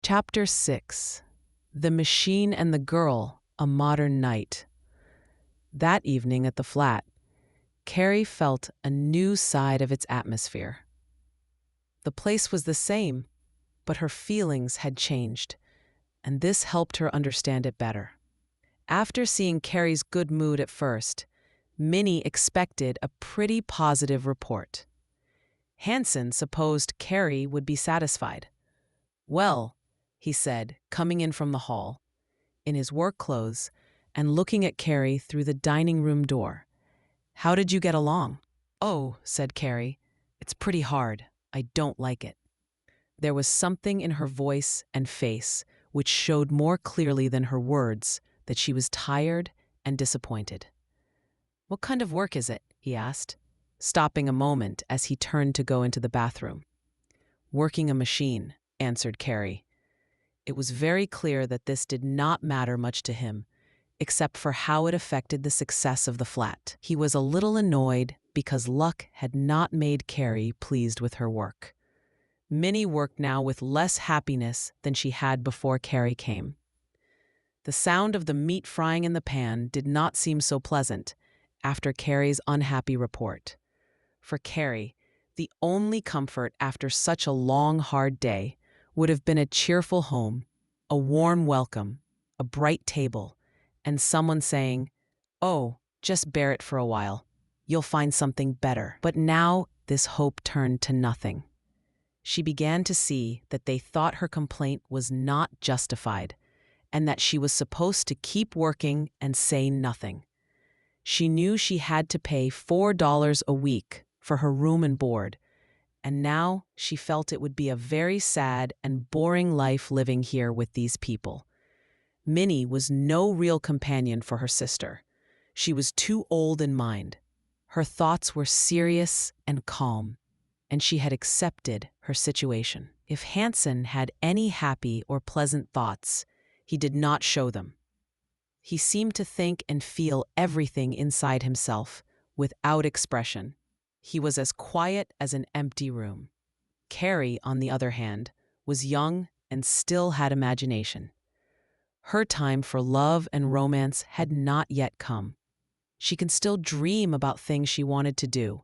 Chapter 6. The Machine and the Girl, A Modern Night. That evening at the flat, Carrie felt a new side of its atmosphere. The place was the same, but her feelings had changed, and this helped her understand it better. After seeing Carrie's good mood at first, Minnie expected a pretty positive report. Hanson supposed Carrie would be satisfied. "Well," he said, coming in from the hall, in his work clothes, and looking at Carrie through the dining room door. "How did you get along?" "Oh," said Carrie, "it's pretty hard. I don't like it." There was something in her voice and face which showed more clearly than her words that she was tired and disappointed. "What kind of work is it?" he asked, stopping a moment as he turned to go into the bathroom. "Working a machine," answered Carrie. It was very clear that this did not matter much to him, except for how it affected the success of the flat. He was a little annoyed because luck had not made Carrie pleased with her work. Minnie worked now with less happiness than she had before Carrie came. The sound of the meat frying in the pan did not seem so pleasant after Carrie's unhappy report. For Carrie, the only comfort after such a long, hard day would have been a cheerful home, a warm welcome, a bright table, and someone saying, "Oh, just bear it for a while. You'll find something better." But now this hope turned to nothing. She began to see that they thought her complaint was not justified, and that she was supposed to keep working and say nothing. She knew she had to pay $4 a week for her room and board, and now she felt it would be a very sad and boring life living here with these people. Minnie was no real companion for her sister. She was too old in mind. Her thoughts were serious and calm, and she had accepted her situation. If Hanson had any happy or pleasant thoughts, he did not show them. He seemed to think and feel everything inside himself without expression. He was as quiet as an empty room. Carrie, on the other hand, was young and still had imagination. Her time for love and romance had not yet come. She could still dream about things she wanted to do,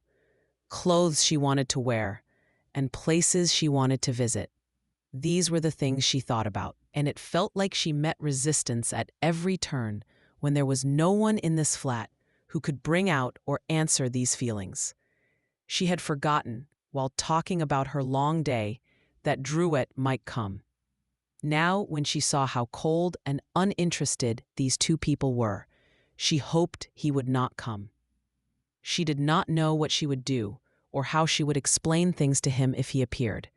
clothes she wanted to wear, and places she wanted to visit. These were the things she thought about, and it felt like she met resistance at every turn when there was no one in this flat who could bring out or answer these feelings. She had forgotten, while talking about her long day, that Dreiser might come. Now, when she saw how cold and uninterested these two people were, she hoped he would not come. She did not know what she would do or how she would explain things to him if he appeared.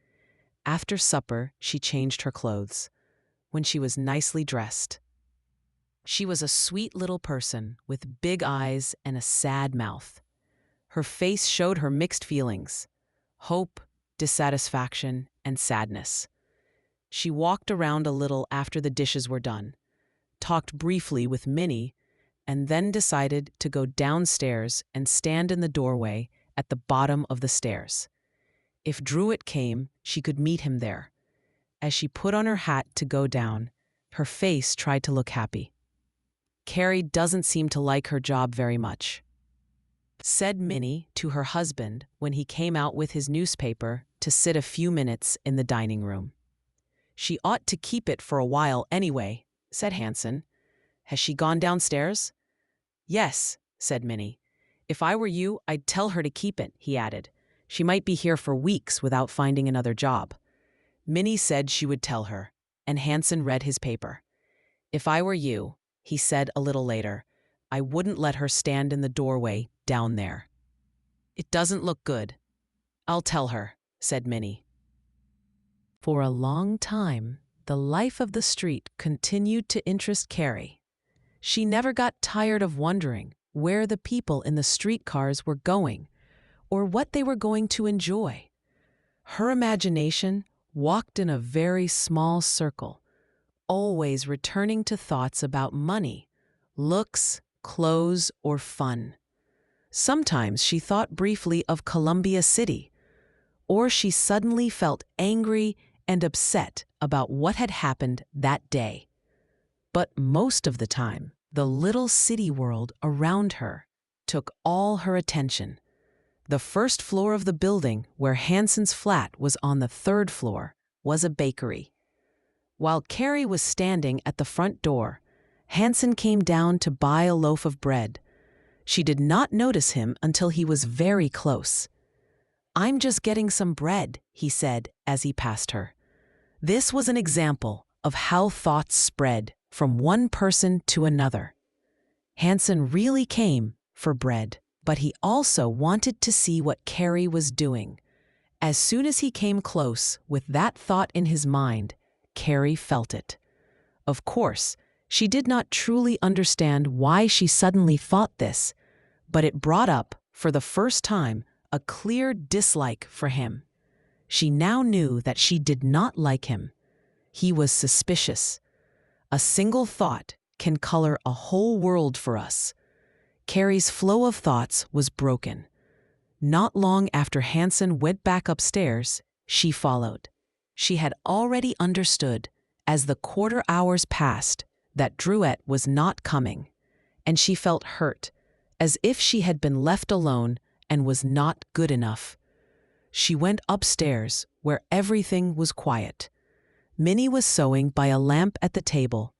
After supper, she changed her clothes. When she was nicely dressed, she was a sweet little person with big eyes and a sad mouth. Her face showed her mixed feelings: hope, dissatisfaction, and sadness. She walked around a little after the dishes were done, talked briefly with Minnie, and then decided to go downstairs and stand in the doorway at the bottom of the stairs. If Dreiser came, she could meet him there. As she put on her hat to go down, her face tried to look happy. "Carrie doesn't seem to like her job very much," said Minnie to her husband when he came out with his newspaper to sit a few minutes in the dining room. "She ought to keep it for a while anyway," said Hanson. "Has she gone downstairs?" "Yes," said Minnie. "If I were you, I'd tell her to keep it," he added. "She might be here for weeks without finding another job." Minnie said she would tell her, and Hanson read his paper. "If I were you," he said a little later, "I wouldn't let her stand in the doorway down there. It doesn't look good." "I'll tell her," said Minnie. For a long time, the life of the street continued to interest Carrie. She never got tired of wondering where the people in the streetcars were going or what they were going to enjoy. Her imagination walked in a very small circle, always returning to thoughts about money, looks, clothes, or fun. Sometimes she thought briefly of Columbia City, or she suddenly felt angry and upset about what had happened that day. But most of the time, the little city world around her took all her attention. The first floor of the building, where Hanson's flat was on the third floor, was a bakery. While Carrie was standing at the front door, Hanson came down to buy a loaf of bread. She did not notice him until he was very close. "I'm just getting some bread," he said as he passed her. This was an example of how thoughts spread from one person to another. Hanson really came for bread, but he also wanted to see what Carrie was doing. As soon as he came close with that thought in his mind, Carrie felt it. Of course, she did not truly understand why she suddenly thought this, but it brought up, for the first time, a clear dislike for him. She now knew that she did not like him. He was suspicious. A single thought can color a whole world for us. Carrie's flow of thoughts was broken. Not long after Hanson went back upstairs, she followed. She had already understood, as the quarter hours passed, that Drouet was not coming, and she felt hurt, as if she had been left alone and was not good enough. She went upstairs, where everything was quiet. Minnie was sewing by a lamp at the table.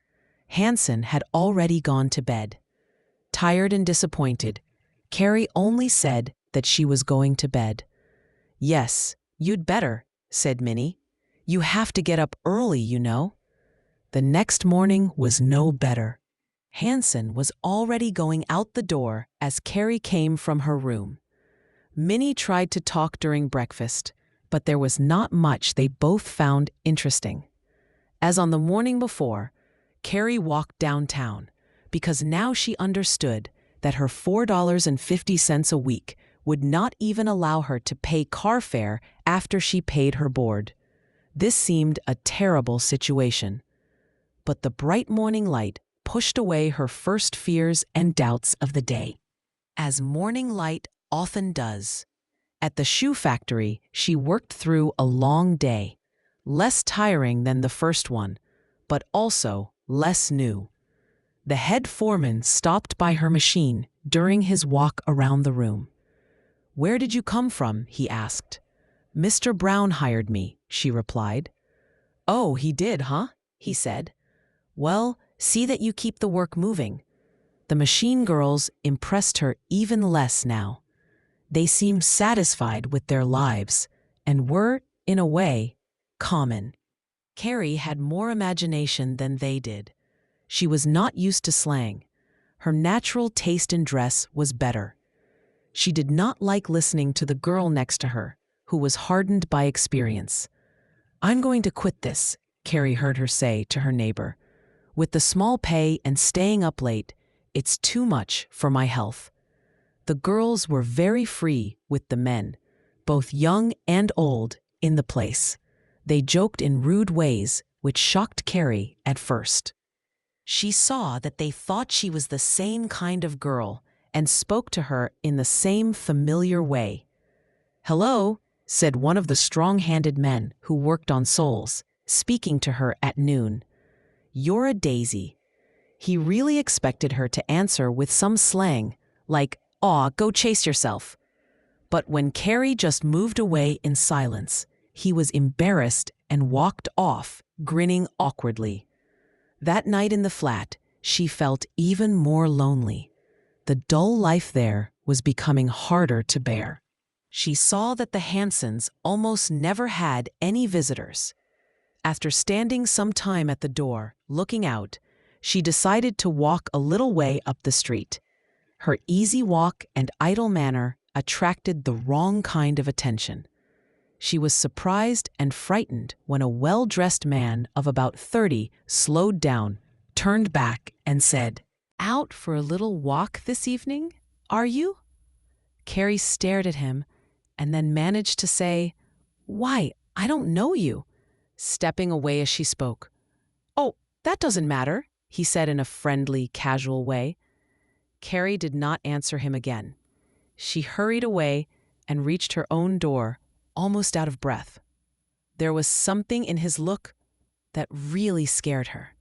Hanson had already gone to bed. Tired and disappointed, Carrie only said that she was going to bed. "Yes, you'd better," said Minnie. "You have to get up early, you know." The next morning was no better. Hanson was already going out the door as Carrie came from her room. Minnie tried to talk during breakfast, but there was not much they both found interesting. As on the morning before, Carrie walked downtown, because now she understood that her $4.50 a week would not even allow her to pay car fare after she paid her board. This seemed a terrible situation. But the bright morning light pushed away her first fears and doubts of the day, as morning light often does. At the shoe factory, she worked through a long day, less tiring than the first one, but also less new. The head foreman stopped by her machine during his walk around the room. "Where did you come from?" he asked. "Mr. Brown hired me," she replied. "Oh, he did, huh?" he said. "Well, see that you keep the work moving." The machine girls impressed her even less now. They seemed satisfied with their lives and were, in a way, common. Carrie had more imagination than they did. She was not used to slang. Her natural taste in dress was better. She did not like listening to the girl next to her, who was hardened by experience. "I'm going to quit this," Carrie heard her say to her neighbor. "With the small pay and staying up late, it's too much for my health." The girls were very free with the men, both young and old, in the place. They joked in rude ways, which shocked Carrie at first. She saw that they thought she was the same kind of girl and spoke to her in the same familiar way. "Hello," said one of the strong-handed men who worked on soles, speaking to her at noon. "You're a daisy." He really expected her to answer with some slang, like, "Aw, go chase yourself." But when Carrie just moved away in silence, he was embarrassed and walked off, grinning awkwardly. That night in the flat, she felt even more lonely. The dull life there was becoming harder to bear. She saw that the Hansons almost never had any visitors. After standing some time at the door, looking out, she decided to walk a little way up the street. Her easy walk and idle manner attracted the wrong kind of attention. She was surprised and frightened when a well-dressed man of about 30 slowed down, turned back, and said, "Out for a little walk this evening, are you?" Carrie stared at him and then managed to say, "Why, I don't know you," stepping away as she spoke. "Oh, that doesn't matter," he said in a friendly, casual way. Carrie did not answer him again. She hurried away and reached her own door, almost out of breath. There was something in his look, that really scared her.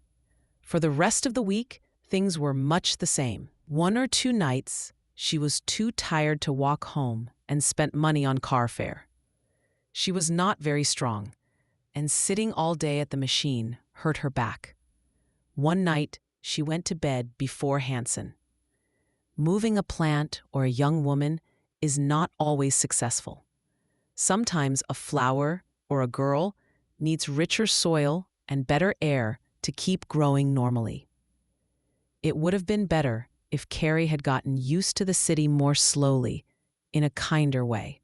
For the rest of the week, things were much the same. One or two nights, she was too tired to walk home and spent money on car fare. She was not very strong, and sitting all day at the machine hurt her back. One night, she went to bed before Hansen. Moving a plant or a young woman is not always successful. Sometimes a flower or a girl needs richer soil and better air to keep growing normally. It would have been better if Carrie had gotten used to the city more slowly, in a kinder way.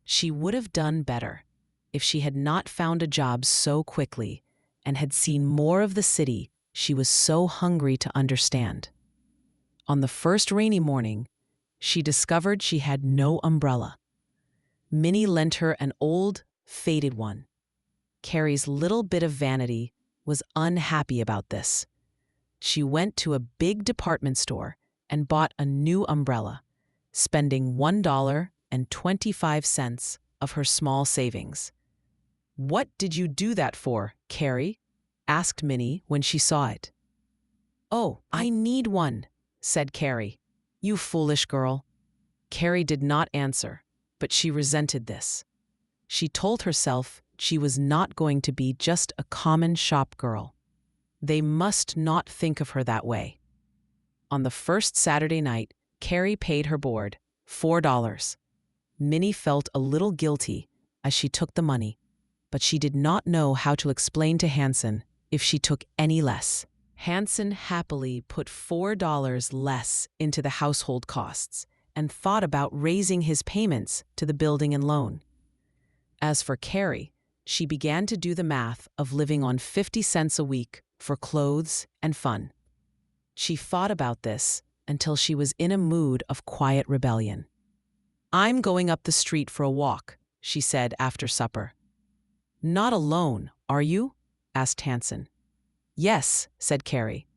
She would have done better if she had not found a job so quickly and had seen more of the city she was so hungry to understand. On the first rainy morning, she discovered she had no umbrella. Minnie lent her an old, faded one. Carrie's little bit of vanity was unhappy about this. She went to a big department store and bought a new umbrella, spending $1.25 of her small savings. "What did you do that for, Carrie?" asked Minnie when she saw it. "Oh, I need one," said Carrie. "You foolish girl." Carrie did not answer, but she resented this. She told herself she was not going to be just a common shop girl. They must not think of her that way. On the first Saturday night, Carrie paid her board, $4. Minnie felt a little guilty as she took the money, but she did not know how to explain to Hansen if she took any less. Hansen happily put $4 less into the household costs and thought about raising his payments to the building and loan. As for Carrie, she began to do the math of living on 50 cents a week for clothes and fun. She thought about this until she was in a mood of quiet rebellion. "I'm going up the street for a walk," she said after supper. "Not alone, are you?" asked Hansen. "Yes," said Carrie.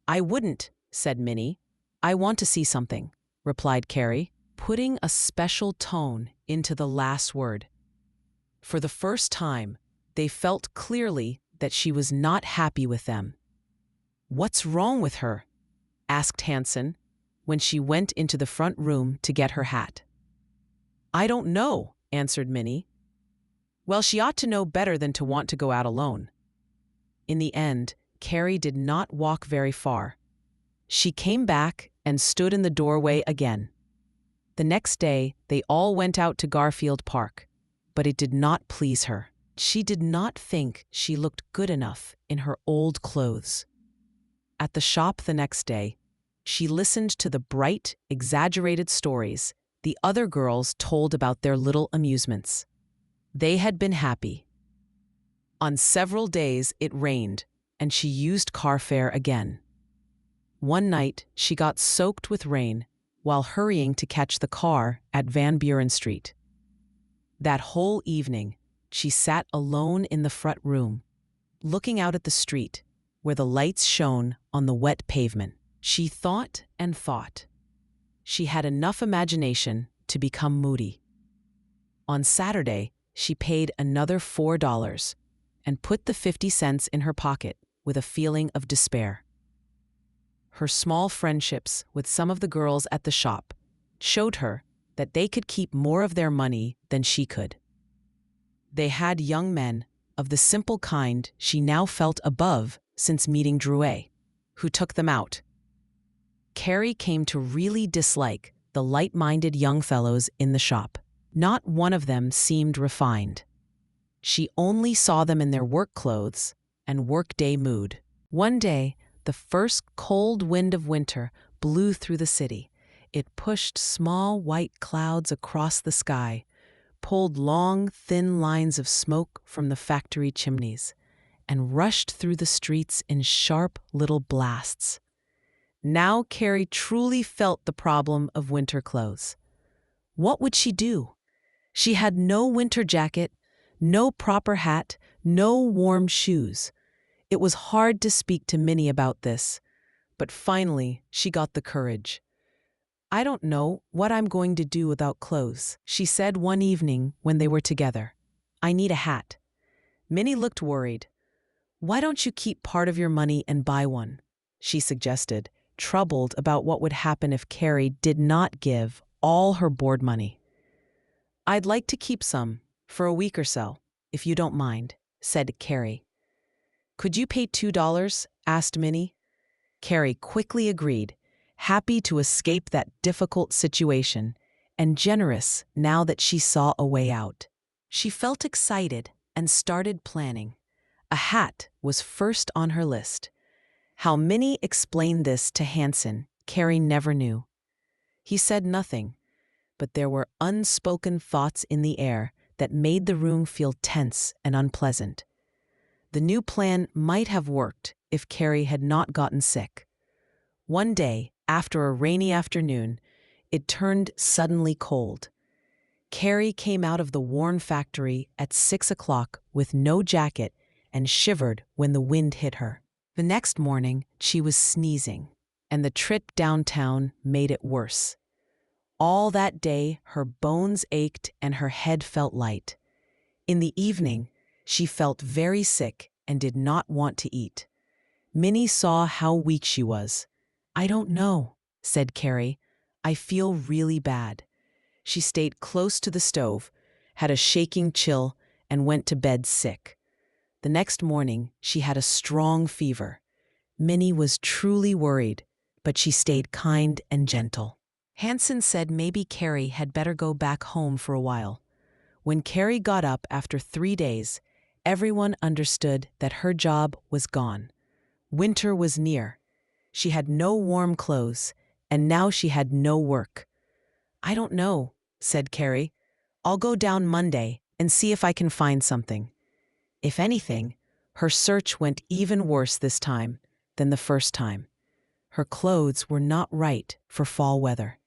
"I wouldn't," said Minnie. "I want to see something," replied Carrie, putting a special tone into the last word. For the first time, they felt clearly that she was not happy with them. "What's wrong with her?" asked Hansen when she went into the front room to get her hat. "I don't know," answered Minnie. "Well, she ought to know better than to want to go out alone." In the end, Carrie did not walk very far. She came back and stood in the doorway again. The next day, they all went out to Garfield Park, but it did not please her. She did not think she looked good enough in her old clothes. At the shop the next day, she listened to the bright, exaggerated stories the other girls told about their little amusements. They had been happy. On several days it rained, and she used car fare again. One night she got soaked with rain while hurrying to catch the car at Van Buren Street. That whole evening, she sat alone in the front room, looking out at the street where the lights shone on the wet pavement. She thought and thought. She had enough imagination to become moody. On Saturday, she paid another $4 and put the 50 cents in her pocket with a feeling of despair. Her small friendships with some of the girls at the shop showed her that they could keep more of their money than she could. They had young men of the simple kind she now felt above since meeting Dreiser, who took them out. Carrie came to really dislike the light-minded young fellows in the shop. Not one of them seemed refined. She only saw them in their work clothes and workday mood. One day, the first cold wind of winter blew through the city. It pushed small white clouds across the sky, pulled long, thin lines of smoke from the factory chimneys, and rushed through the streets in sharp little blasts. Now Carrie truly felt the problem of winter clothes. What would she do? She had no winter jacket, no proper hat, no warm shoes. It was hard to speak to Minnie about this, but finally she got the courage. "I don't know what I'm going to do without clothes," she said one evening when they were together. "I need a hat." Minnie looked worried. "Why don't you keep part of your money and buy one?" she suggested, troubled about what would happen if Carrie did not give all her board money. "I'd like to keep some, for a week or so, if you don't mind," said Carrie. "Could you pay $2?" asked Minnie. Carrie quickly agreed, happy to escape that difficult situation, and generous now that she saw a way out. She felt excited and started planning. A hat was first on her list. How Minnie explained this to Hanson, Carrie never knew. He said nothing, but there were unspoken thoughts in the air that made the room feel tense and unpleasant. The new plan might have worked if Carrie had not gotten sick. One day, after a rainy afternoon, it turned suddenly cold. Carrie came out of the worn factory at 6 o'clock with no jacket and shivered when the wind hit her. The next morning, she was sneezing, and the trip downtown made it worse. All that day, her bones ached and her head felt light. In the evening, she felt very sick and did not want to eat. Minnie saw how weak she was. "I don't know," said Carrie. "I feel really bad." She stayed close to the stove, had a shaking chill, and went to bed sick. The next morning, she had a strong fever. Minnie was truly worried, but she stayed kind and gentle. Hanson said maybe Carrie had better go back home for a while. When Carrie got up after 3 days, everyone understood that her job was gone. Winter was near. She had no warm clothes, and now she had no work. "I don't know," said Carrie. "I'll go down Monday and see if I can find something." If anything, her search went even worse this time than the first time. Her clothes were not right for fall weather.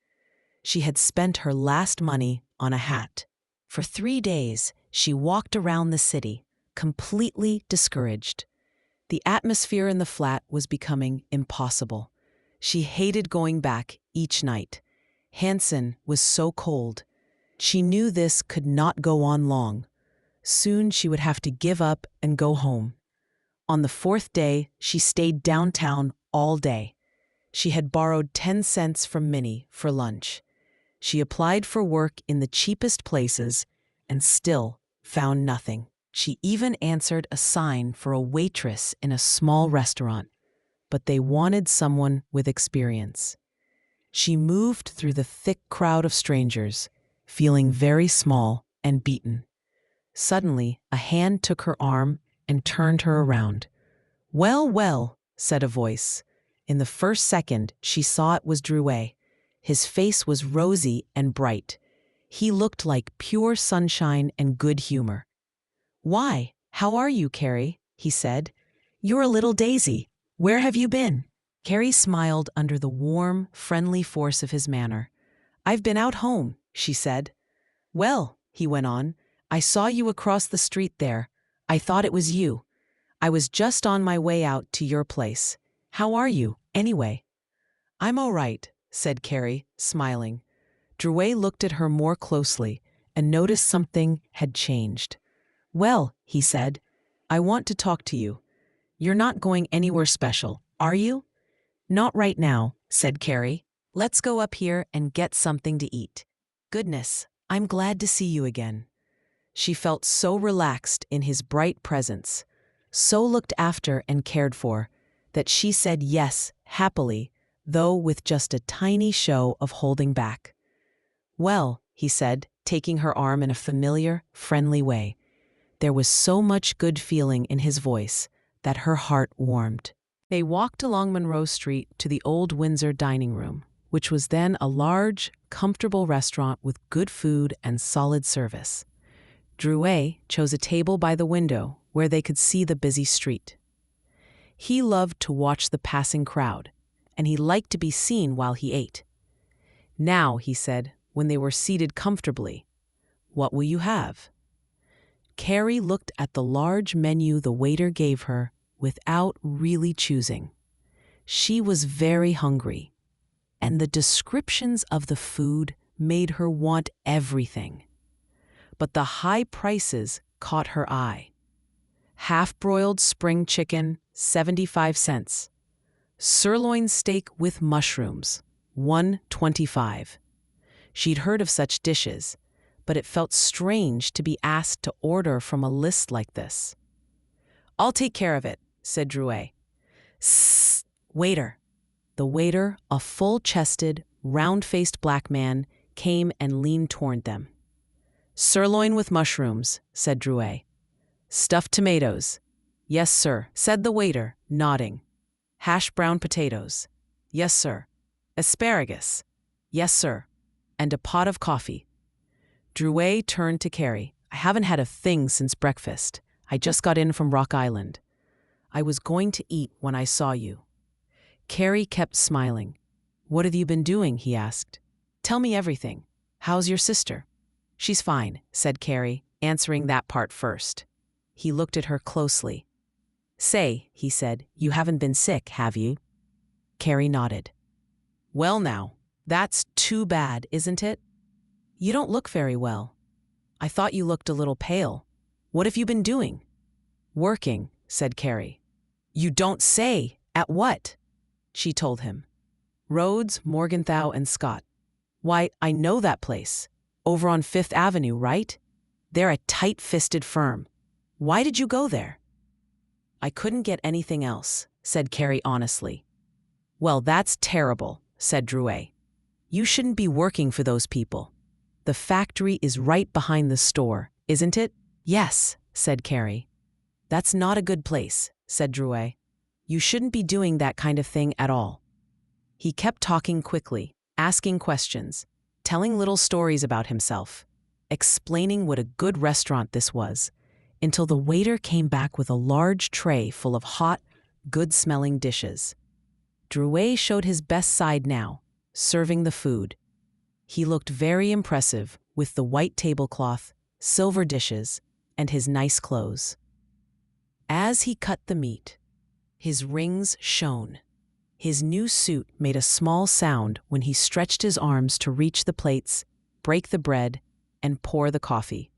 She had spent her last money on a hat. For 3 days, she walked around the city, completely discouraged. The atmosphere in the flat was becoming impossible. She hated going back each night. Hanson was so cold. She knew this could not go on long. Soon she would have to give up and go home. On the 4th day, she stayed downtown all day. She had borrowed 10 cents from Minnie for lunch. She applied for work in the cheapest places and still found nothing. She even answered a sign for a waitress in a small restaurant, but they wanted someone with experience. She moved through the thick crowd of strangers, feeling very small and beaten. Suddenly, a hand took her arm and turned her around. "Well, well," said a voice. In the first second, she saw it was Dreiser. His face was rosy and bright. He looked like pure sunshine and good humor. "Why, how are you, Carrie?" he said. "You're a little daisy. Where have you been?" Carrie smiled under the warm, friendly force of his manner. "I've been out home," she said. "Well," he went on, "I saw you across the street there. I thought it was you. I was just on my way out to your place. How are you, anyway?" "I'm all right," said Carrie, smiling. Dreiser looked at her more closely and noticed something had changed. "Well," he said, "I want to talk to you. You're not going anywhere special, are you?" "Not right now," said Carrie. "Let's go up here and get something to eat." "Goodness, I'm glad to see you again." She felt so relaxed in his bright presence, so looked after and cared for, that she said yes happily, though with just a tiny show of holding back. "Well," he said, taking her arm in a familiar, friendly way. There was so much good feeling in his voice that her heart warmed. They walked along Monroe Street to the Old Windsor dining room, which was then a large, comfortable restaurant with good food and solid service. Dreiser chose a table by the window where they could see the busy street. He loved to watch the passing crowd, and he liked to be seen while he ate. "Now," he said, when they were seated comfortably, "what will you have?" Carrie looked at the large menu the waiter gave her without really choosing. She was very hungry, and the descriptions of the food made her want everything. But the high prices caught her eye. Half-broiled spring chicken, 75 cents. Sirloin steak with mushrooms, 125. She'd heard of such dishes, but it felt strange to be asked to order from a list like this. "I'll take care of it," said Drouet. "Sss, waiter." The waiter, a full-chested, round-faced black man, came and leaned toward them. "Sirloin with mushrooms," said Drouet. "Stuffed tomatoes." "Yes, sir," said the waiter, nodding. "Hash brown potatoes." "Yes, sir." "Asparagus." "Yes, sir." And a pot of coffee. Drouet turned to Carrie. "I haven't had a thing since breakfast. I just got in from Rock Island. I was going to eat when I saw you." Carrie kept smiling. "What have you been doing?" he asked. "Tell me everything. How's your sister?" "She's fine," said Carrie, answering that part first. He looked at her closely. "Say," he said, "you haven't been sick, have you?" Carrie nodded. "Well now, that's too bad, isn't it? You don't look very well. I thought you looked a little pale. What have you been doing?" "Working," said Carrie. "You don't say! At what?" She told him. "Rhodes, Morgenthau, and Scott." "Why, I know that place. Over on Fifth Avenue, right? They're a tight-fisted firm. Why did you go there?" "I couldn't get anything else," said Carrie honestly. "Well, that's terrible," said Drouet. "You shouldn't be working for those people. The factory is right behind the store, isn't it?" "Yes," said Carrie. "That's not a good place," said Drouet. "You shouldn't be doing that kind of thing at all." He kept talking quickly, asking questions, telling little stories about himself, explaining what a good restaurant this was, until the waiter came back with a large tray full of hot, good-smelling dishes. Drouet showed his best side now, serving the food. He looked very impressive with the white tablecloth, silver dishes, and his nice clothes. As he cut the meat, his rings shone. His new suit made a small sound when he stretched his arms to reach the plates, break the bread, and pour the coffee.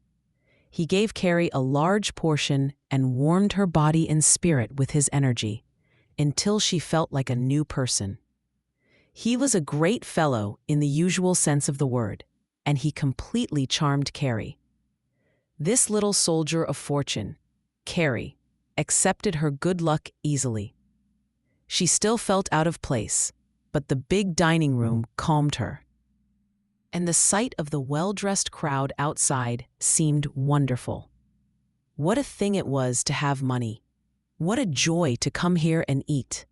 He gave Carrie a large portion and warmed her body and spirit with his energy, until she felt like a new person. He was a great fellow in the usual sense of the word, and he completely charmed Carrie. This little soldier of fortune, Carrie, accepted her good luck easily. She still felt out of place, but the big dining room calmed her. And the sight of the well-dressed crowd outside seemed wonderful. What a thing it was to have money. What a joy to come here and eat.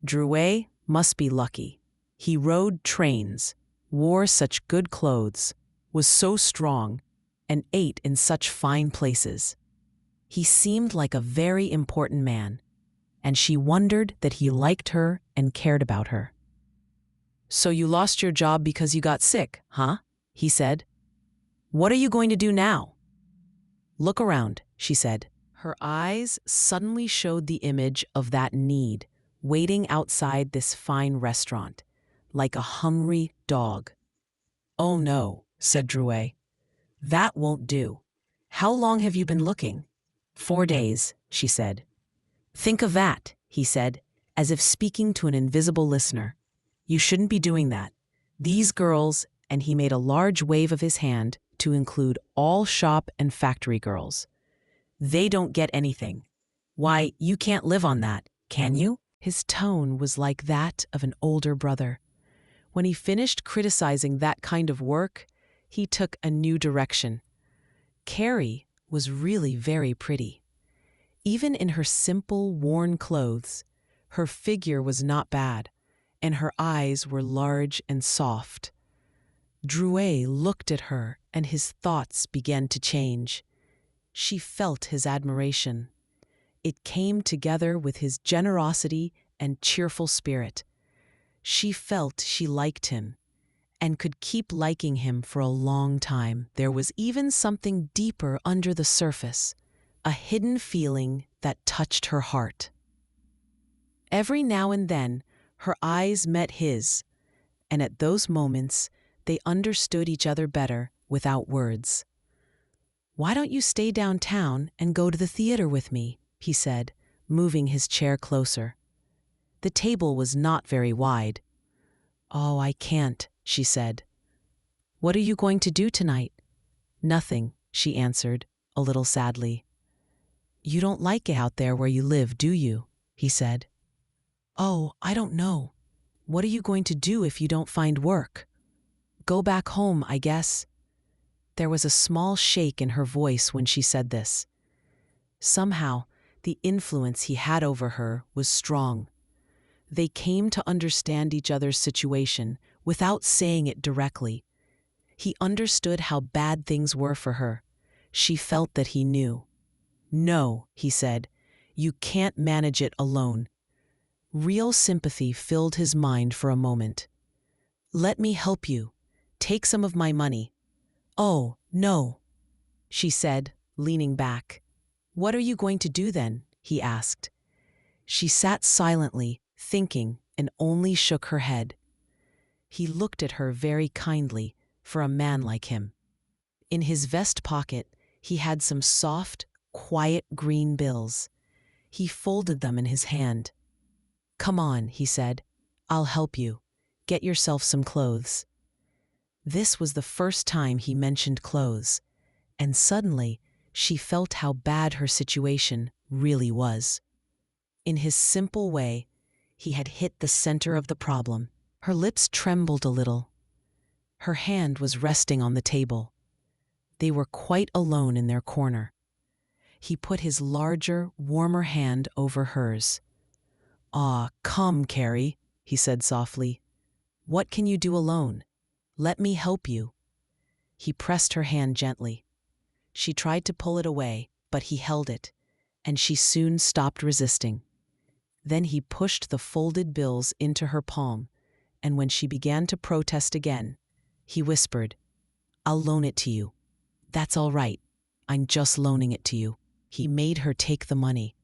Drouet must be lucky. He rode trains, wore such good clothes, was so strong, and ate in such fine places. He seemed like a very important man, and she wondered that he liked her and cared about her. "So you lost your job because you got sick, huh?" he said. "What are you going to do now?" "Look around," she said. Her eyes suddenly showed the image of that need, waiting outside this fine restaurant, like a hungry dog. "Oh no," said Drouet. "That won't do. How long have you been looking?" "4 days," she said. "Think of that," he said, as if speaking to an invisible listener. "You shouldn't be doing that. These girls," and he made a large wave of his hand to include all shop and factory girls, "they don't get anything. Why, you can't live on that, can you?" His tone was like that of an older brother. When he finished criticizing that kind of work, he took a new direction. Carrie was really very pretty. Even in her simple, worn clothes, her figure was not bad, and her eyes were large and soft. Drouet looked at her, and his thoughts began to change. She felt his admiration. It came together with his generosity and cheerful spirit. She felt she liked him, and could keep liking him for a long time. There was even something deeper under the surface, a hidden feeling that touched her heart. Every now and then, her eyes met his, and at those moments, they understood each other better without words. "Why don't you stay downtown and go to the theater with me?" he said, moving his chair closer. The table was not very wide. "Oh, I can't," she said. "What are you going to do tonight?" "Nothing," she answered, a little sadly. "You don't like it out there where you live, do you?" he said. "Oh, I don't know. What are you going to do if you don't find work?" "Go back home, I guess." There was a small shake in her voice when she said this. Somehow, the influence he had over her was strong. They came to understand each other's situation without saying it directly. He understood how bad things were for her. She felt that he knew. "No," he said, "you can't manage it alone." Real sympathy filled his mind for a moment. "Let me help you. Take some of my money." "Oh, no," she said, leaning back. "What are you going to do then?" he asked. She sat silently, thinking, and only shook her head. He looked at her very kindly, for a man like him. In his vest pocket, he had some soft, quiet green bills. He folded them in his hand. "Come on," he said. "I'll help you. Get yourself some clothes." This was the first time he mentioned clothes, and suddenly she felt how bad her situation really was. In his simple way, he had hit the center of the problem. Her lips trembled a little. Her hand was resting on the table. They were quite alone in their corner. He put his larger, warmer hand over hers. "Ah, come, Carrie," he said softly. "What can you do alone? Let me help you." He pressed her hand gently. She tried to pull it away, but he held it, and she soon stopped resisting. Then he pushed the folded bills into her palm, and when she began to protest again, he whispered, "I'll loan it to you." "That's all right. I'm just loaning it to you." He made her take the money.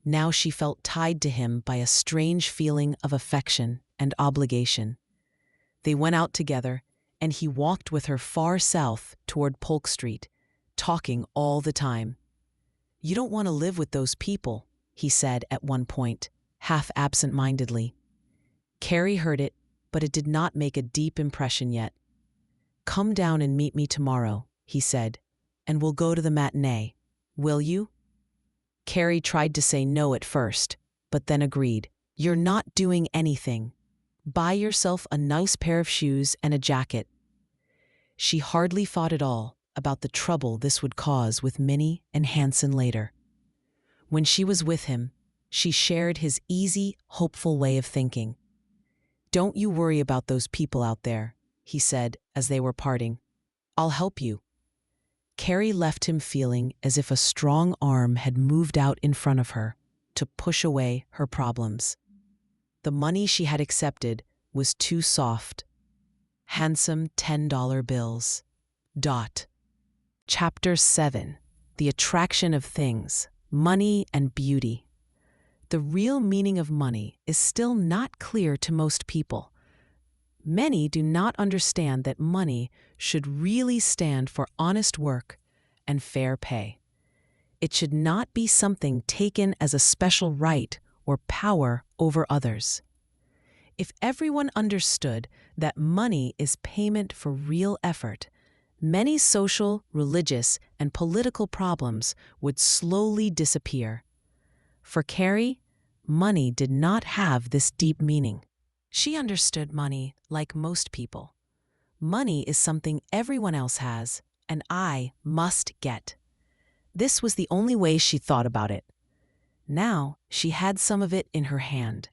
Now she felt tied to him by a strange feeling of affection and obligation. They went out together, and he walked with her far south toward Polk Street, talking all the time. "You don't want to live with those people," he said at one point, half absent-mindedly. Carrie heard it, but it did not make a deep impression yet. "Come down and meet me tomorrow," he said, "and we'll go to the matinee. Will you?" Carrie tried to say no at first, but then agreed. "You're not doing anything. Buy yourself a nice pair of shoes and a jacket." She hardly thought at all about the trouble this would cause with Minnie and Hanson later. When she was with him, she shared his easy, hopeful way of thinking. "Don't you worry about those people out there," he said as they were parting. "I'll help you." Carrie left him feeling as if a strong arm had moved out in front of her to push away her problems. The money she had accepted was too soft. Handsome $10 bills. Chapter 7. The Attraction of Things, Money and Beauty. The real meaning of money is still not clear to most people. Many do not understand that money should really stand for honest work and fair pay. It should not be something taken as a special right or power over others. If everyone understood that money is payment for real effort, many social, religious, and political problems would slowly disappear. For Carrie, money did not have this deep meaning. She understood money like most people. Money is something everyone else has, and I must get. This was the only way she thought about it. Now she had some of it in her hand,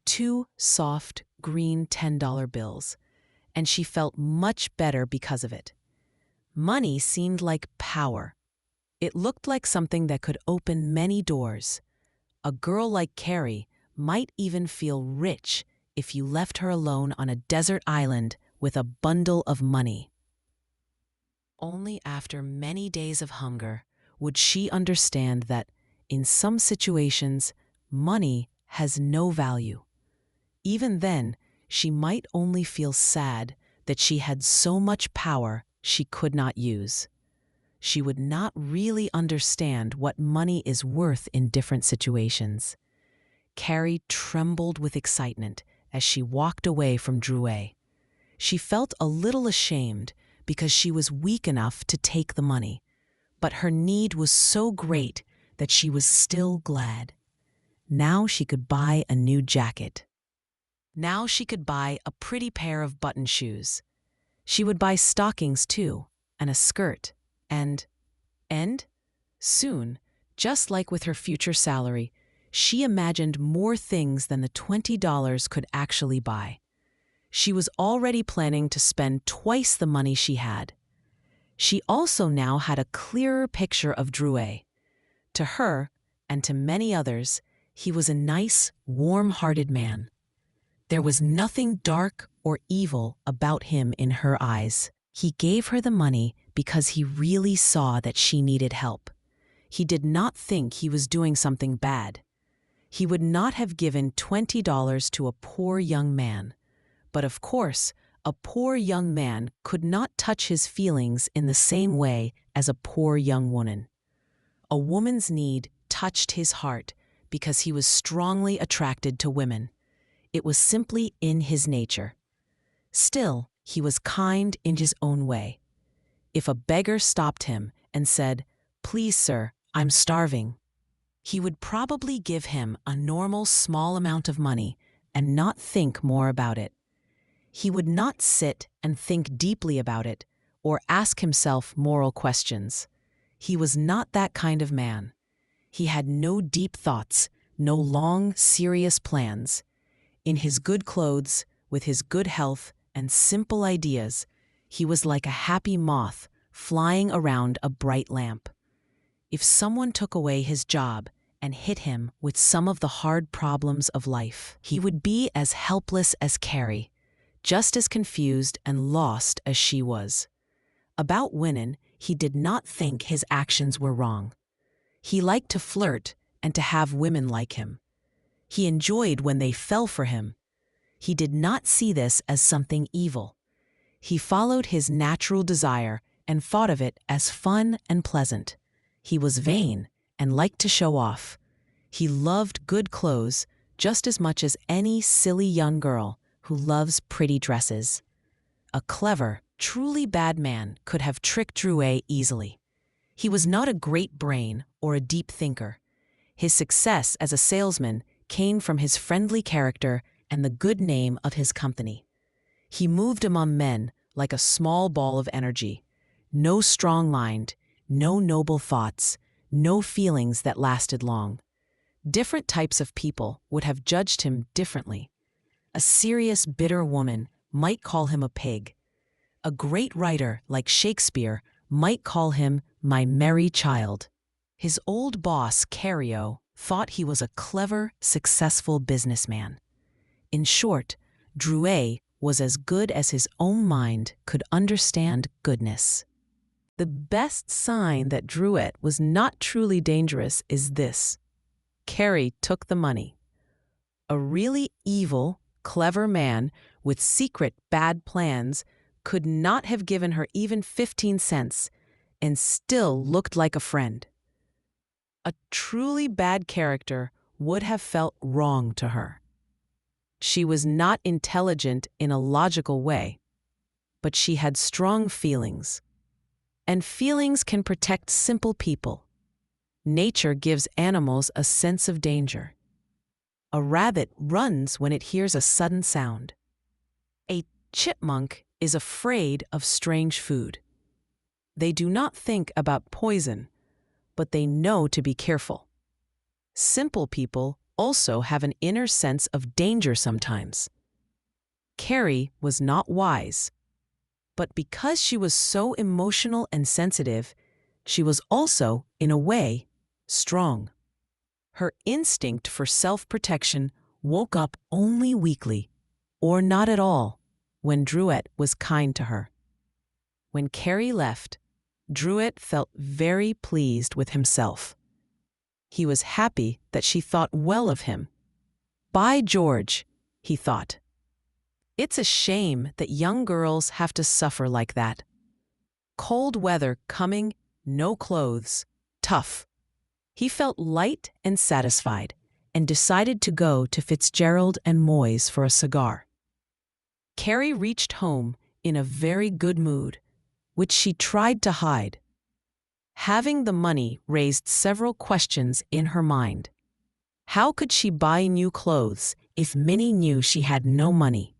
2 soft, green $10 bills, and she felt much better because of it. Money seemed like power. It looked like something that could open many doors. A girl like Carrie might even feel rich if you left her alone on a desert island with a bundle of money. Only after many days of hunger would she understand that, in some situations, money has no value. Even then, she might only feel sad that she had so much power she could not use. she would not really understand what money is worth in different situations. Carrie trembled with excitement as she walked away from Dreiser. She felt a little ashamed because she was weak enough to take the money, but her need was so great that she was still glad. Now she could buy a new jacket. Now she could buy a pretty pair of button shoes. She would buy stockings too, and a skirt, and soon, just like with her future salary, she imagined more things than the $20 could actually buy. She was already planning to spend twice the money she had. She also now had a clearer picture of Dreiser. To her, and to many others, he was a nice, warm-hearted man. There was nothing dark or evil about him in her eyes. He gave her the money because he really saw that she needed help. He did not think he was doing something bad. He would not have given $20 to a poor young man. But of course, a poor young man could not touch his feelings in the same way as a poor young woman. A woman's need touched his heart because he was strongly attracted to women. It was simply in his nature. Still, he was kind in his own way. If a beggar stopped him and said, "Please, sir, I'm starving," he would probably give him a normal small amount of money and not think more about it. He would not sit and think deeply about it or ask himself moral questions. He was not that kind of man. He had no deep thoughts, no long, serious plans. In his good clothes, with his good health and simple ideas, he was like a happy moth flying around a bright lamp. If someone took away his job and hit him with some of the hard problems of life, he would be as helpless as Carrie, just as confused and lost as she was. About women, he did not think his actions were wrong. He liked to flirt and to have women like him. He enjoyed when they fell for him. He did not see this as something evil. He followed his natural desire and thought of it as fun and pleasant. He was vain and liked to show off. He loved good clothes just as much as any silly young girl who loves pretty dresses. A clever, truly bad man could have tricked Dreiser easily. He was not a great brain or a deep thinker. His success as a salesman came from his friendly character and the good name of his company. He moved among men like a small ball of energy. No strong mind, no noble thoughts, no feelings that lasted long. Different types of people would have judged him differently. A serious, bitter woman might call him a pig. A great writer like Shakespeare might call him my merry child. His old boss, Carrie, thought he was a clever, successful businessman. In short, Dreiser was as good as his own mind could understand goodness. The best sign that Dreiser was not truly dangerous is this: Carrie took the money. A really evil, clever man with secret bad plans could not have given her even 15 cents and still looked like a friend. A truly bad character would have felt wrong to her. She was not intelligent in a logical way, but she had strong feelings. And feelings can protect simple people. Nature gives animals a sense of danger. A rabbit runs when it hears a sudden sound. A chipmunk is afraid of strange food. They do not think about poison, but they know to be careful. Simple people also have an inner sense of danger sometimes. Carrie was not wise, but because she was so emotional and sensitive, she was also, in a way, strong. Her instinct for self-protection woke up only weakly, or not at all, when Dreiser was kind to her. When Carrie left, Dreiser felt very pleased with himself. He was happy that she thought well of him. By George, he thought. It's a shame that young girls have to suffer like that. Cold weather coming no clothes, tough. He felt light and satisfied and decided to go to Fitzgerald and Moy's for a cigar. Carrie reached home in a very good mood, which she tried to hide. Having the money raised several questions in her mind. How could she buy new clothes if Minnie knew she had no money?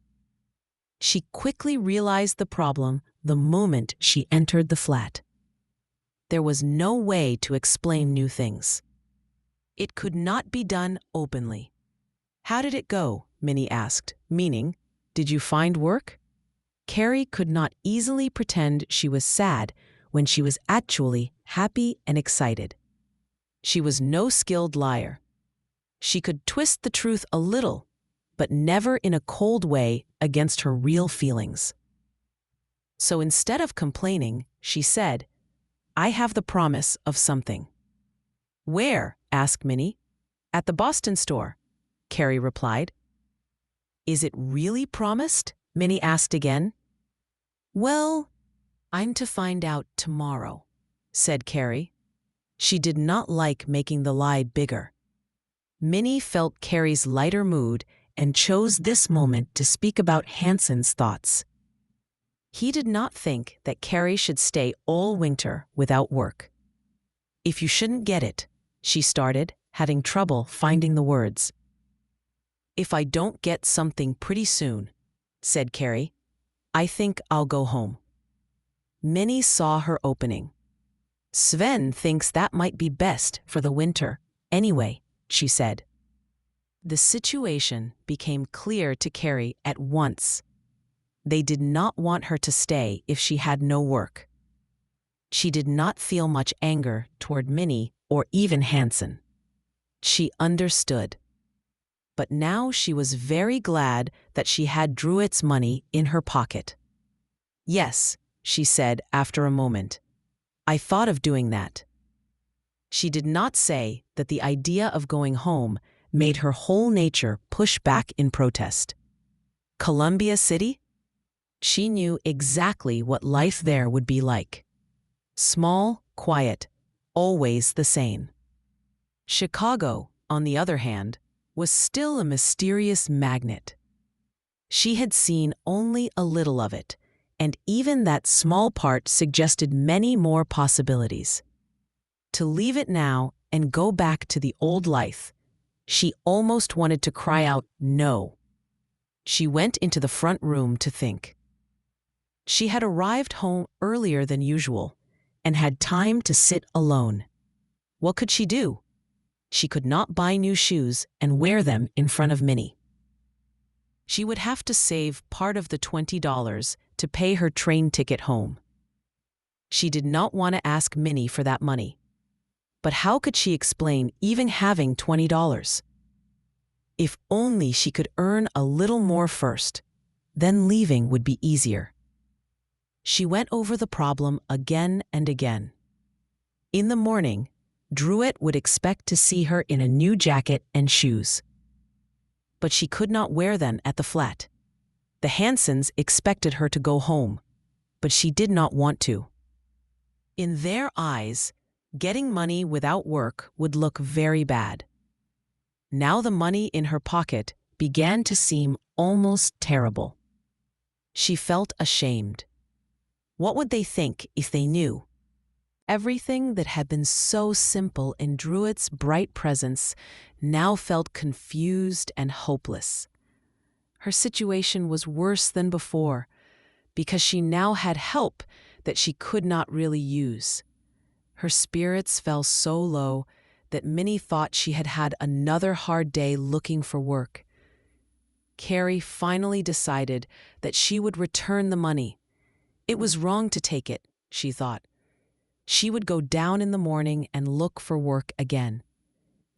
She quickly realized the problem the moment she entered the flat. There was no way to explain new things. It could not be done openly. "How did it go?" Minnie asked, meaning, "Did you find work?" Carrie could not easily pretend she was sad when she was actually happy and excited. She was no skilled liar. She could twist the truth a little, but never in a cold way against her real feelings. So instead of complaining, she said, "I have the promise of something." "Where?" asked Minnie. "At the Boston store," Carrie replied. "Is it really promised?" Minnie asked again. "Well, I'm to find out tomorrow," said Carrie. She did not like making the lie bigger. Minnie felt Carrie's lighter mood and chose this moment to speak about Hanson's thoughts. He did not think that Carrie should stay all winter without work. "If you shouldn't get it," she started, having trouble finding the words. "If I don't get something pretty soon," said Carrie, "I think I'll go home." Minnie saw her opening. "Sven thinks that might be best for the winter, anyway," she said. The situation became clear to Carrie at once. They did not want her to stay if she had no work. She did not feel much anger toward Minnie or even Hanson. She understood. But now she was very glad that she had Druitt's money in her pocket. "Yes," she said after a moment. "I thought of doing that." She did not say that the idea of going home made her whole nature push back in protest. Columbia City? She knew exactly what life there would be like. Small, quiet, always the same. Chicago, on the other hand, was still a mysterious magnet. She had seen only a little of it, and even that small part suggested many more possibilities. To leave it now and go back to the old life, she almost wanted to cry out no. She went into the front room to think. She had arrived home earlier than usual and had time to sit alone. What could she do? She could not buy new shoes and wear them in front of Minnie. She would have to save part of the $20 to pay her train ticket home. She did not want to ask Minnie for that money. But how could she explain even having $20? If only she could earn a little more first, then leaving would be easier. She went over the problem again and again. In the morning, Druitt would expect to see her in a new jacket and shoes. But she could not wear them at the flat. The Hansons expected her to go home, but she did not want to. In their eyes, getting money without work would look very bad. Now the money in her pocket began to seem almost terrible. She felt ashamed. What would they think if they knew? Everything that had been so simple in Druitt's bright presence now felt confused and hopeless. Her situation was worse than before, because she now had help that she could not really use. Her spirits fell so low that Minnie thought she had had another hard day looking for work. Carrie finally decided that she would return the money. It was wrong to take it, she thought. She would go down in the morning and look for work again.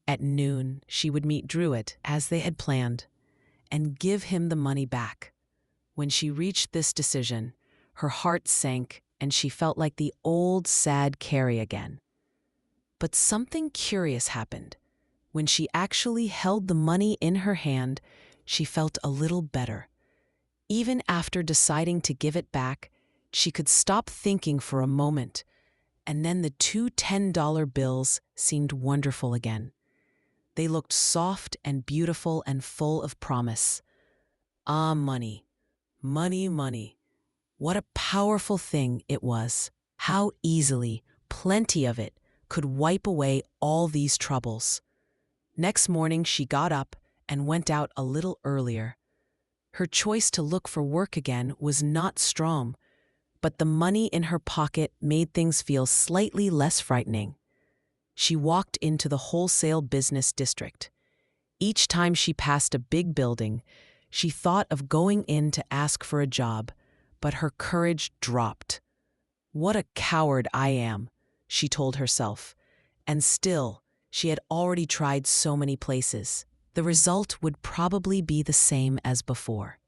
At noon, she would meet Druitt, as they had planned, and give him the money back. When she reached this decision, her heart sank and she felt like the old, sad Carrie again. But something curious happened. When she actually held the money in her hand, she felt a little better. Even after deciding to give it back, she could stop thinking for a moment, and then the two $10 bills seemed wonderful again. They looked soft and beautiful and full of promise. Ah, money, money, money. What a powerful thing it was. How easily, plenty of it, could wipe away all these troubles. Next morning she got up and went out a little earlier. Her choice to look for work again was not strong, but the money in her pocket made things feel slightly less frightening. She walked into the wholesale business district. Each time she passed a big building, she thought of going in to ask for a job, but her courage dropped. "What a coward I am," she told herself. And still, she had already tried so many places. The result would probably be the same as before.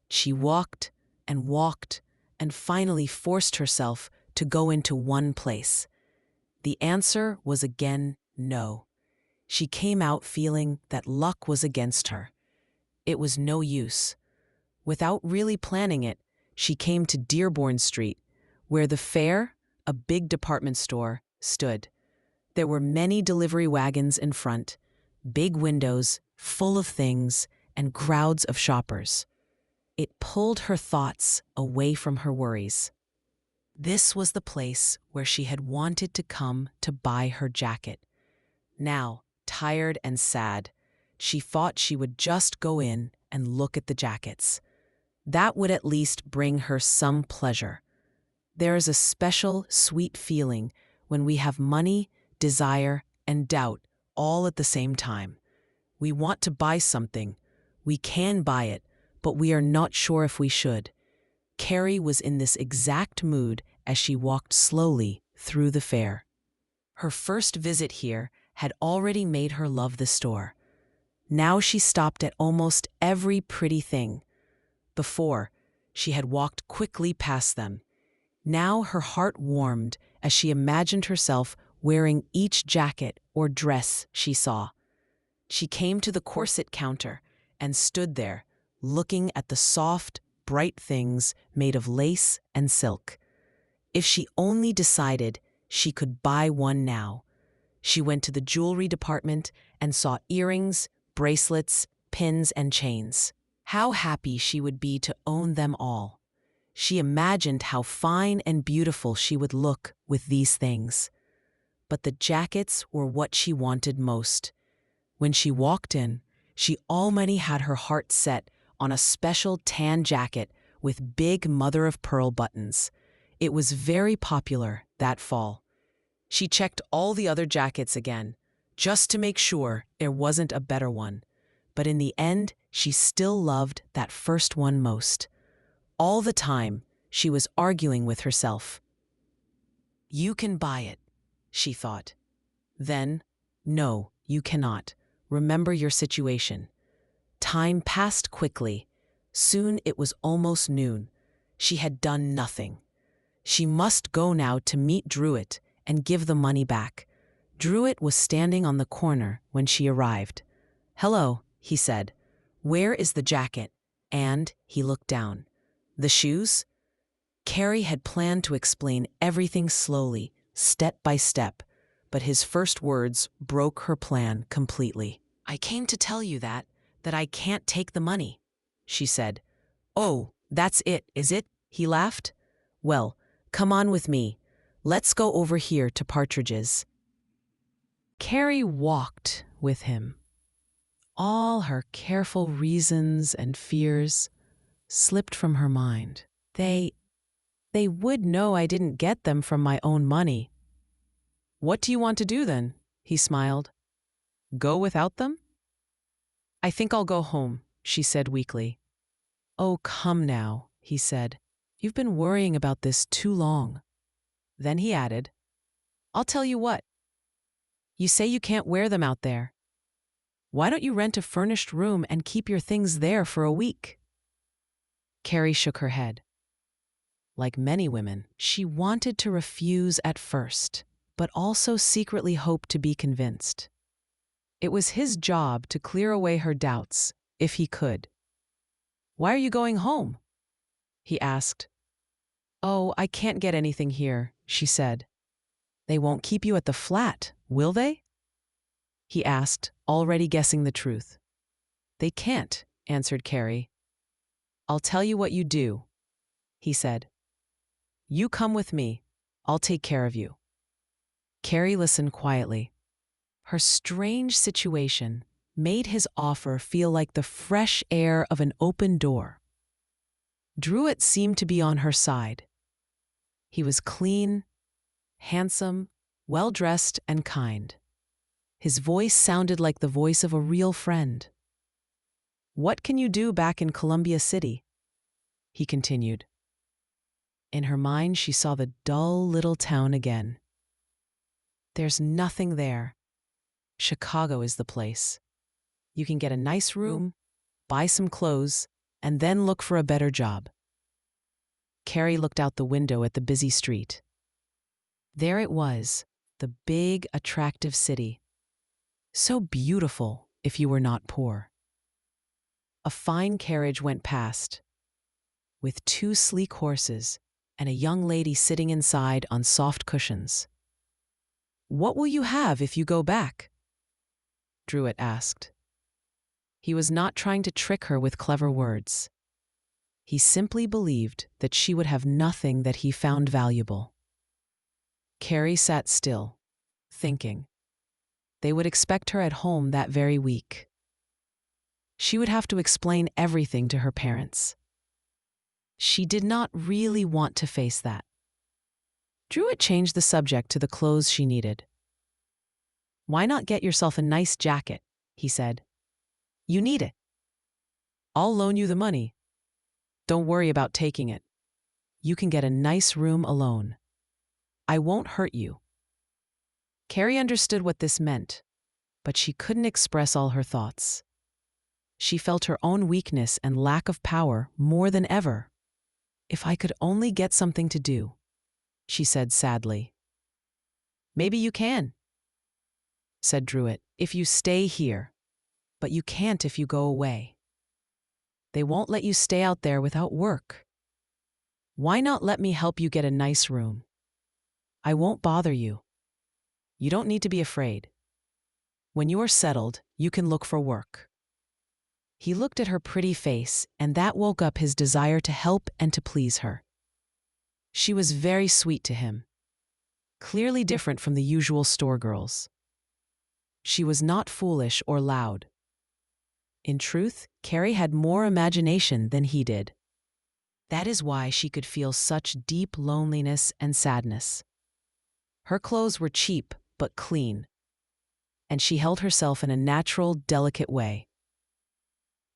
She walked and finally forced herself to go into one place. The answer was again no. She came out feeling that luck was against her. It was no use. Without really planning it, she came to Dearborn Street, where the Fair, a big department store, stood. There were many delivery wagons in front, big windows full of things, and crowds of shoppers. It pulled her thoughts away from her worries. This was the place where she had wanted to come to buy her jacket. Now, tired and sad, she thought she would just go in and look at the jackets. That would at least bring her some pleasure. There is a special, sweet feeling when we have money, desire, and doubt all at the same time. We want to buy something. We can buy it, but we are not sure if we should. Carrie was in this exact mood as she walked slowly through the fair. Her first visit here had already made her love the store. Now she stopped at almost every pretty thing. Before, she had walked quickly past them. Now her heart warmed as she imagined herself wearing each jacket or dress she saw. She came to the corset counter and stood there, looking at the soft, bright things made of lace and silk. If she only decided she could buy one now. She went to the jewelry department and saw earrings, bracelets, pins, and chains. How happy she would be to own them all. She imagined how fine and beautiful she would look with these things. But the jackets were what she wanted most. When she walked in, she already had her heart set on a special tan jacket with big mother-of-pearl buttons. It was very popular that fall. She checked all the other jackets again, just to make sure there wasn't a better one. But in the end, she still loved that first one most. All the time, she was arguing with herself. "You can buy it," she thought. Then, "No, you cannot. Remember your situation." Time passed quickly. Soon it was almost noon. She had done nothing. She must go now to meet Druitt and give the money back. Druitt was standing on the corner when she arrived. "Hello," he said. "Where is the jacket?" And he looked down. "The shoes?" Carrie had planned to explain everything slowly, step by step, but his first words broke her plan completely. "I came to tell you that I can't take the money," she said. "Oh, that's it, is it?" he laughed. "Well, come on with me. Let's go over here to Partridge's." Carrie walked with him. All her careful reasons and fears slipped from her mind. They would know I didn't get them from my own money. "What do you want to do then?" he smiled. "Go without them?" "I think I'll go home," she said weakly. "Oh, come now," he said. "You've been worrying about this too long." Then he added, "I'll tell you what. You say you can't wear them out there. Why don't you rent a furnished room and keep your things there for a week?" Carrie shook her head. Like many women, she wanted to refuse at first, but also secretly hoped to be convinced. It was his job to clear away her doubts, if he could. "Why are you going home?" he asked. "Oh, I can't get anything here," she said. They won't keep you at the flat, will they? He asked, already guessing the truth. They can't, answered Carrie. I'll tell you what you do, he said. You come with me. I'll take care of you. Carrie listened quietly. Her strange situation made his offer feel like the fresh air of an open door. Druitt seemed to be on her side. He was clean, handsome, well-dressed, and kind. His voice sounded like the voice of a real friend. What can you do back in Columbia City? He continued. In her mind, she saw the dull little town again. There's nothing there. Chicago is the place. You can get a nice room, buy some clothes, and then look for a better job. Carrie looked out the window at the busy street. There it was, the big, attractive city. So beautiful if you were not poor. A fine carriage went past, with 2 sleek horses and a young lady sitting inside on soft cushions. What will you have if you go back? Druitt asked. He was not trying to trick her with clever words. He simply believed that she would have nothing that he found valuable. Carrie sat still, thinking. They would expect her at home that very week. She would have to explain everything to her parents. She did not really want to face that. Druitt changed the subject to the clothes she needed. Why not get yourself a nice jacket, he said. You need it. I'll loan you the money. Don't worry about taking it. You can get a nice room alone. I won't hurt you. Carrie understood what this meant, but she couldn't express all her thoughts. She felt her own weakness and lack of power more than ever. If I could only get something to do, she said sadly. Maybe you can, said Druitt, if you stay here, but you can't if you go away. They won't let you stay out there without work. Why not let me help you get a nice room? I won't bother you. You don't need to be afraid. When you are settled, you can look for work. He looked at her pretty face, and that woke up his desire to help and to please her. She was very sweet to him, clearly different from the usual store girls. She was not foolish or loud. In truth, Carrie had more imagination than he did. That is why she could feel such deep loneliness and sadness. Her clothes were cheap but clean, and she held herself in a natural, delicate way.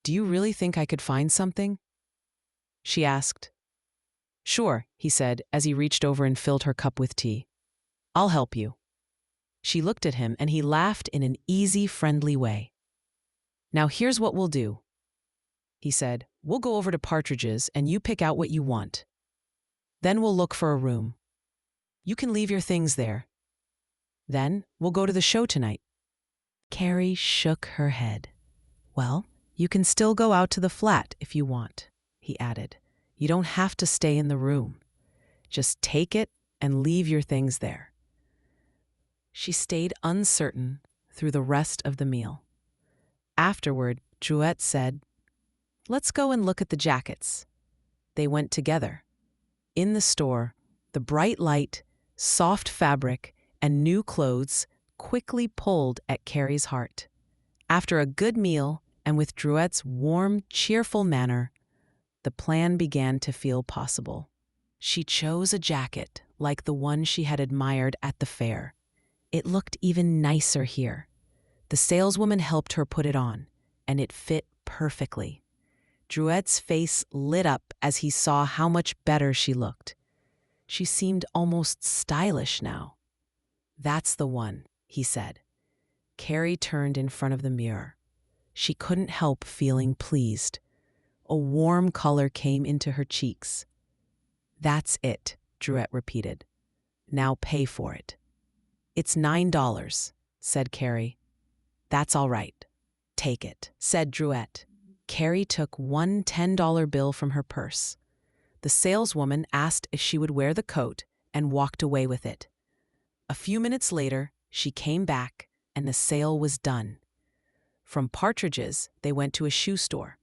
Do you really think I could find something? She asked. Sure, he said as he reached over and filled her cup with tea. I'll help you. She looked at him and he laughed in an easy, friendly way. Now here's what we'll do, he said. We'll go over to Partridge's and you pick out what you want. Then we'll look for a room. You can leave your things there. Then we'll go to the show tonight. Carrie shook her head. Well, you can still go out to the flat if you want, he added. You don't have to stay in the room. Just take it and leave your things there. She stayed uncertain through the rest of the meal. Afterward, Druitt said, Let's go and look at the jackets. They went together. In the store, the bright light, soft fabric, and new clothes quickly pulled at Carrie's heart. After a good meal, and with Druitt's warm, cheerful manner, the plan began to feel possible. She chose a jacket like the one she had admired at the fair. It looked even nicer here. The saleswoman helped her put it on, and it fit perfectly. Druitt's face lit up as he saw how much better she looked. She seemed almost stylish now. That's the one, he said. Carrie turned in front of the mirror. She couldn't help feeling pleased. A warm color came into her cheeks. That's it, Druitt repeated. Now pay for it. It's $9, said Carrie. That's all right. Take it, said Druitt. Carrie took one $10 bill from her purse. The saleswoman asked if she would wear the coat and walked away with it. A few minutes later, she came back, and the sale was done. From partridges, they went to a shoe store.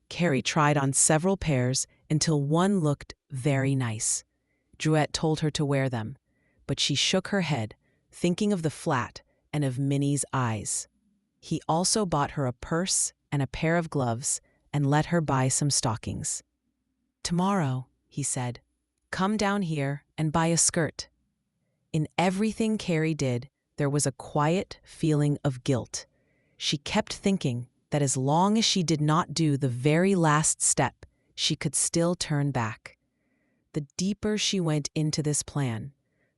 Carrie tried on several pairs until one looked very nice. Drouet told her to wear them, but she shook her head, thinking of the flat and of Minnie's eyes. He also bought her a purse and a pair of gloves and let her buy some stockings. "Tomorrow," he said, "come down here and buy a skirt." In everything Carrie did, there was a quiet feeling of guilt. She kept thinking that as long as she did not do the very last step, she could still turn back. The deeper she went into this plan,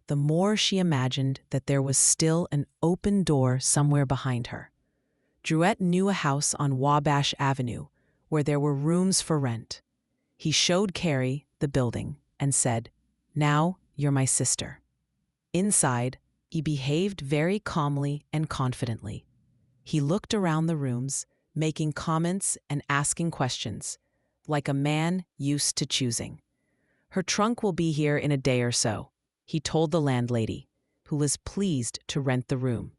the more she imagined that there was still an open door somewhere behind her. Drouet knew a house on Wabash Avenue where there were rooms for rent. He showed Carrie the building and said, "Now you're my sister." Inside, he behaved very calmly and confidently. He looked around the rooms, making comments and asking questions, like a man used to choosing. "Her trunk will be here in a day or so," he told the landlady, who was pleased to rent the room.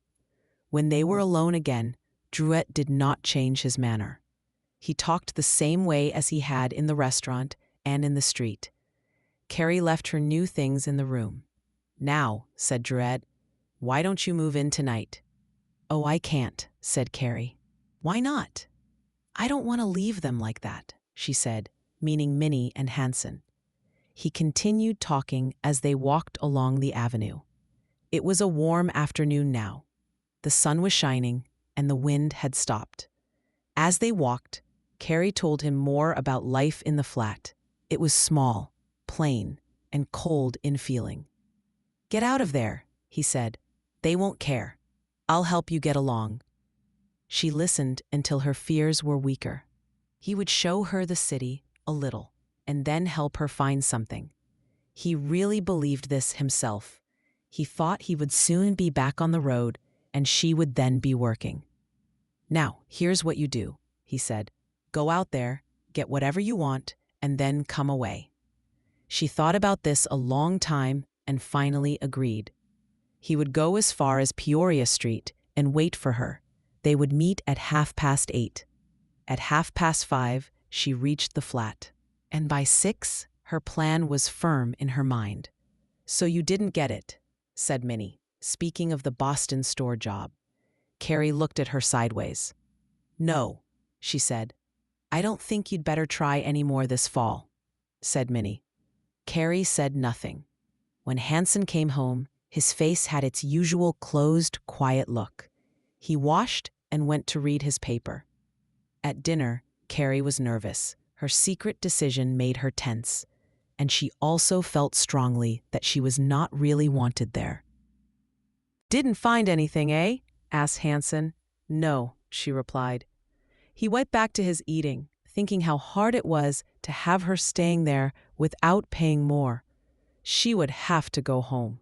When they were alone again, Drouet did not change his manner. He talked the same way as he had in the restaurant and in the street. Carrie left her new things in the room. "Now," said Drouet, "why don't you move in tonight?" "Oh, I can't," said Carrie. "Why not?" "I don't want to leave them like that," she said, meaning Minnie and Hansen. He continued talking as they walked along the avenue. It was a warm afternoon now. The sun was shining, and the wind had stopped. As they walked, Carrie told him more about life in the flat. It was small, plain, and cold in feeling. "Get out of there," he said. "They won't care. I'll help you get along." She listened until her fears were weaker. He would show her the city a little, and then help her find something. He really believed this himself. He thought he would soon be back on the road, and she would then be working. "Now, here's what you do," he said. "Go out there, get whatever you want, and then come away." She thought about this a long time and finally agreed. He would go as far as Peoria Street and wait for her. They would meet at 8:30. At 5:30, she reached the flat. And by 6, her plan was firm in her mind. "So you didn't get it," said Minnie, speaking of the Boston store job. Carrie looked at her sideways. "No," she said. "I don't think you'd better try any more this fall," said Minnie. Carrie said nothing. When Hansen came home, his face had its usual closed, quiet look. He washed and went to read his paper. At dinner, Carrie was nervous. Her secret decision made her tense, and she also felt strongly that she was not really wanted there. "Didn't find anything, eh?" asked Hansen. "No," she replied. He went back to his eating, thinking how hard it was to have her staying there without paying more. She would have to go home.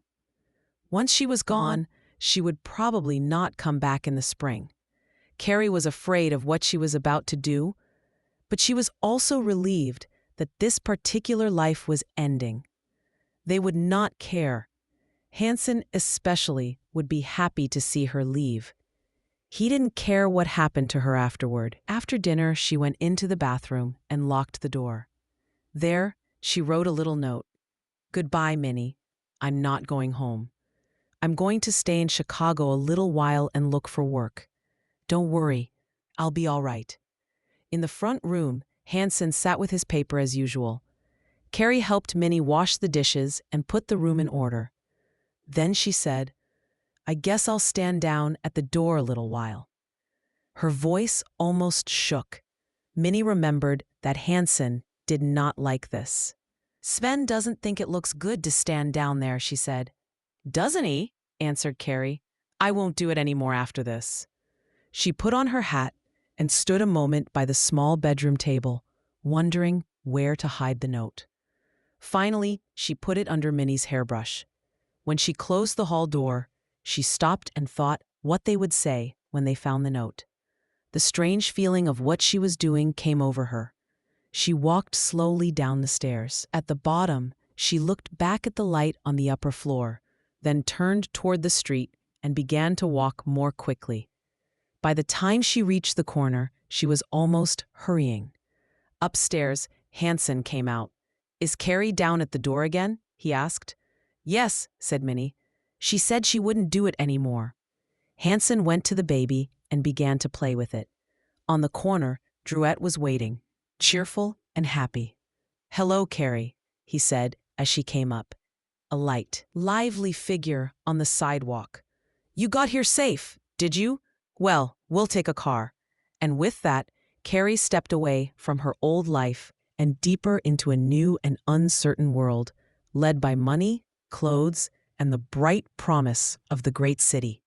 Once she was gone, she would probably not come back in the spring. Carrie was afraid of what she was about to do, but she was also relieved that this particular life was ending. They would not care. Hansen especially would be happy to see her leave. He didn't care what happened to her afterward. After dinner, she went into the bathroom and locked the door. There, she wrote a little note. "Goodbye, Minnie. I'm not going home. I'm going to stay in Chicago a little while and look for work. Don't worry, I'll be all right." In the front room, Hansen sat with his paper as usual. Carrie helped Minnie wash the dishes and put the room in order. Then she said, "I guess I'll stand down at the door a little while." Her voice almost shook. Minnie remembered that Hansen did not like this. "Sven doesn't think it looks good to stand down there," she said. "Doesn't he?" answered Carrie. "I won't do it any more after this." She put on her hat and stood a moment by the small bedroom table, wondering where to hide the note. Finally, she put it under Minnie's hairbrush. When she closed the hall door, she stopped and thought what they would say when they found the note. The strange feeling of what she was doing came over her. She walked slowly down the stairs. At the bottom, she looked back at the light on the upper floor. then turned toward the street and began to walk more quickly. By the time she reached the corner, she was almost hurrying. Upstairs, Hanson came out. "Is Carrie down at the door again?" he asked. "Yes," said Minnie. "She said she wouldn't do it anymore." Hanson went to the baby and began to play with it. On the corner, Drouet was waiting, cheerful and happy. "Hello, Carrie," he said as she came up. A light, lively figure on the sidewalk. "You got here safe, did you? Well, we'll take a car." And with that, Carrie stepped away from her old life and deeper into a new and uncertain world, led by money, clothes, and the bright promise of the great city.